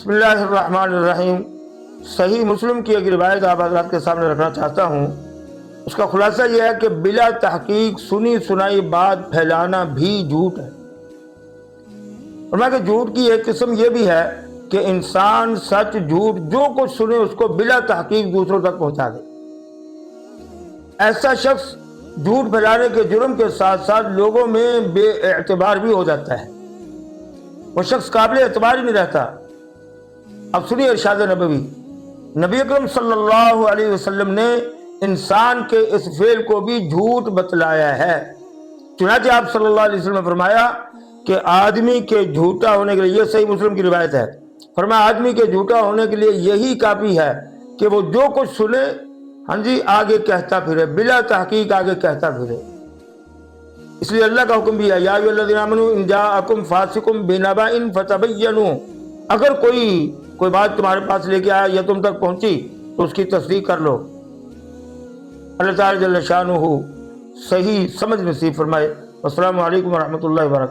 بسم اللہ الرحمن الرحیم۔ صحیح مسلم کی ایک روایت آپ حضرات کے سامنے رکھنا چاہتا ہوں۔ اس کا خلاصہ یہ ہے کہ بلا تحقیق سنی سنائی بات پھیلانا بھی جھوٹ ہے۔ فرمایا کہ جھوٹ کی ایک قسم یہ بھی ہے کہ انسان سچ جھوٹ جو کچھ سنے اس کو بلا تحقیق دوسروں تک پہنچا دے۔ ایسا شخص جھوٹ پھیلانے کے جرم کے ساتھ ساتھ لوگوں میں بے اعتبار بھی ہو جاتا ہے، وہ شخص قابل اعتبار ہی نہیں رہتا۔ اب سنیے ارشاد نبوی، نبی اکرم صلی اللہ علیہ وسلم نے انسان کے اس فعل کو بھی جھوٹ بتلایا ہے۔ چنانچہ آپ صلی اللہ علیہ وسلم نے فرمایا کہ آدمی کے جھوٹا ہونے کے لیے، یہ صحیح مسلم کی روایت ہے، فرمایا آدمی کے جھوٹا ہونے کے لیے یہی کافی ہے کہ وہ جو کچھ سنے آگے کہتا پھرے، بلا تحقیق آگے کہتا پھرے۔ اس لیے اللہ کا حکم بھی ہے، یا ایھا الذین آمنوا ان جاءکم فاسق بنبأ فتبینوا، اگر کوئی بات تمہارے پاس لے کے آیا یا تم تک پہنچی تو اس کی تصدیق کر لو۔ اللہ تعالی جل شانہ صحیح سمجھ نصیب فرمائے۔ السلام علیکم ورحمۃ اللہ وبرکاتہ۔